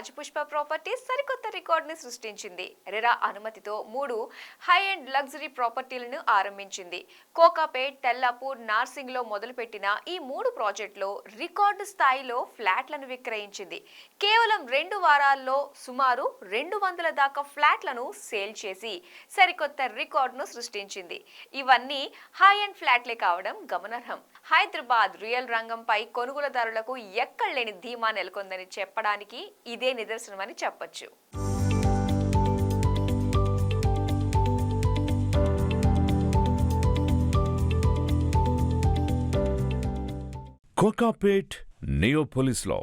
Rajapushpa properties సరికొత్త రికార్డుని సృష్టించింది. RERA అనుమతితో 3 హై అండ్ లగ్జరీ ప్రాపర్టీలను ఆరంభించింది. కోకాపేట్, తెల్లాపూర్, నార్సింగ్ లో మొదలుపెట్టిన ఈ 3 ప్రాజెక్టులో రికార్డు స్థాయిలో ఫ్లాట్లను విక్రయించింది. కేవలం 2 వారాల్లో సుమారు 200 దాకా ఫ్లాట్లను సేల్ చేసి సరికొత్త రికార్డును సృష్టించింది. ఇవన్నీ హై అండ్ ఫ్లాట్లే కావడం గమనార్హం. హైదరాబాద్ రియల్ రంగంపై కొనుగోలుదారులకు ఎక్కడలేని ధీమా నెలకొందని చెప్పడానికి ఇదే నిదర్శనమని చెప్పొచ్చు. కోకాపేట్ నియోపోలిస్లో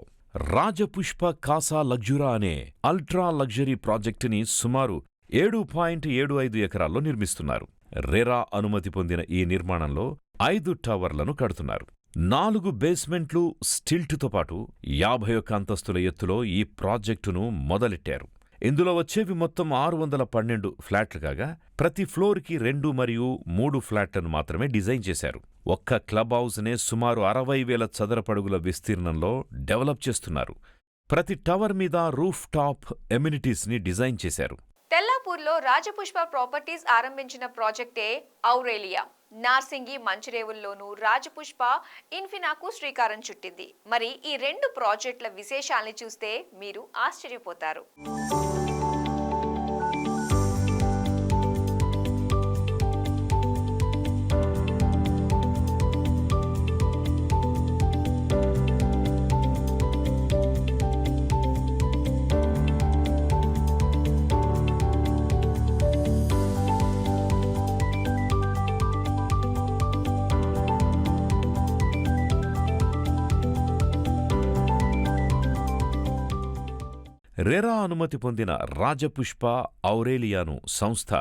రాజపుష్ప కాసా లగ్జురా అనే అల్ట్రా లగ్జరీ ప్రాజెక్టుని సుమారు 7.75 ఎకరాల్లో నిర్మిస్తున్నారు. రెరా అనుమతి పొందిన ఈ నిర్మాణంలో 5 టవర్లను కడుతున్నారు. 4 బేస్మెంట్లు స్టిల్టుతో పాటు 51 అంతస్తుల ఎత్తులో ఈ ప్రాజెక్టును మొదలెట్టారు. ఇందులో వచ్చేవి మొత్తం 612 ఫ్లాట్లు కాగా ప్రతి ఫ్లోర్కి 2 మరియు 3 ఫ్లాట్లను మాత్రమే డిజైన్ చేశారు. ఒక్క క్లబ్ హౌస్నే సుమారు 60,000 చదరపడుగుల విస్తీర్ణంలో డెవలప్ చేస్తున్నారు. ప్రతి టవర్ మీద రూఫ్ టాప్ ఎమ్యూనిటీస్ని డిజైన్ చేశారు. తెల్లాపూర్లో రాజపుష్ప ప్రాపర్టీస్ ఆరంభించిన ప్రాజెక్టే ఔరేలియా. నార్సింగి, మంచిరేవుల్లోనూ రాజపుష్ప ఇన్ఫినాకు శ్రీకారం చుట్టింది. మరి ఈ 2 ప్రాజెక్టుల విశేషాల్ని చూస్తే మీరు ఆశ్చర్యపోతారు. రెరా అనుమతి పొందిన రాజపుష్ప ఔరేలియాను సంస్థ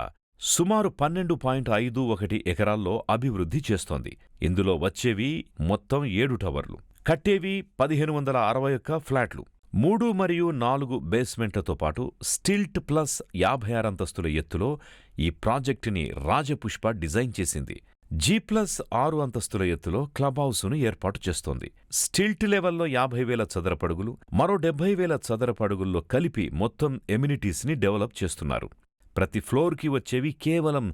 సుమారు 12.51 ఎకరాల్లో అభివృద్ధి చేస్తోంది. ఇందులో వచ్చేవి మొత్తం 7 టవర్లు, కట్టేవి 1561 ఫ్లాట్లు, 3 మరియు 4 బేస్మెంట్లతో పాటు స్టిల్ట్ ప్లస్ 56 అంతస్తుల ఎత్తులో ఈ ప్రాజెక్టుని రాజపుష్ప డిజైన్ చేసింది. G+6 అంతస్తుల ఎత్తులో క్లబ్ హౌసును ఏర్పాటు చేస్తోంది. స్టిల్ట్ లెవెల్లో 50,000 చదరపడుగులు, మరో 70,000 చదరపడుగుల్లో కలిపి మొత్తం ఎమ్యూనిటీస్ని డెవలప్ చేస్తున్నారు. ప్రతి ఫ్లోర్కి వచ్చేవి కేవలం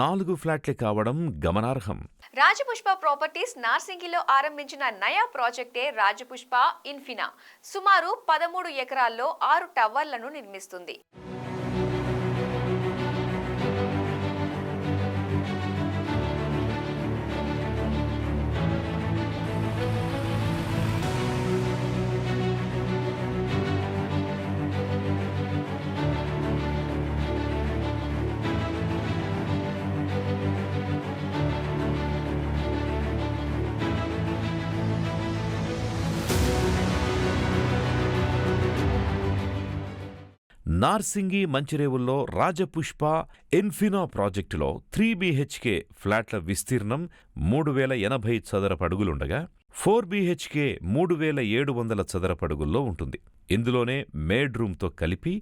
4 ఫ్లాట్లే కావడం గమనార్హం. రాజపుష్ప ప్రాపర్టీస్ నార్సింగిలో ఆరంభించిన నయా ప్రాజెక్టే రాజపుష్ప ఇన్ఫినా. సుమారు 13 ఎకరాల్లో 6 టవర్లను నిర్మిస్తుంది. నార్సింగి, మంచిరేవుల్లో రాజపుష్ప ఇన్ఫినా ప్రాజెక్టులో 3 BHK ఫ్లాట్ల విస్తీర్ణం 3,080 చదరపడుగులుండగా 4 BHK 3,700 చదరపడుగుల్లో ఉంటుంది. ఇందులోనే మేడ్ రూమ్తో కలిపి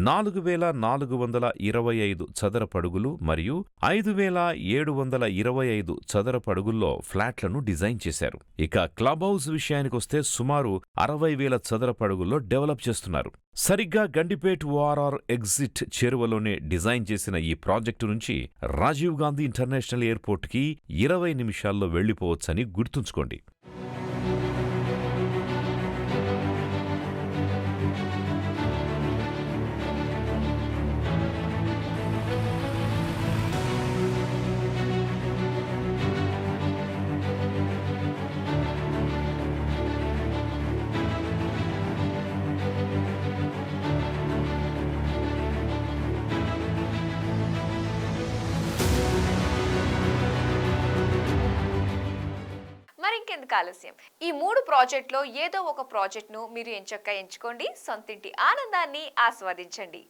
4,425 చదరపడుగులు మరియు 5,725 చదరపడుగుల్లో ఫ్లాట్లను డిజైన్ చేశారు. ఇక క్లబ్ హౌస్ విషయానికొస్తే సుమారు 60,000 చదరపడుగుల్లో డెవలప్ చేస్తున్నారు. సరిగ్గా గండిపేట్ ORR ఎగ్జిట్ చేరువలోనే డిజైన్ చేసిన ఈ ప్రాజెక్టు నుంచి రాజీవ్ గాంధీ ఇంటర్నేషనల్ ఎయిర్పోర్ట్కి 20 నిమిషాల్లో వెళ్లిపోవచ్చని గుర్తుంచుకోండి. మరింకెందుకు ఆలస్యం, ఈ 3 ప్రాజెక్టులో ఏదో ఒక ప్రాజెక్టును మీరు ఎంచుకోండి. సొంతింటి ఆనందాన్ని ఆస్వాదించండి.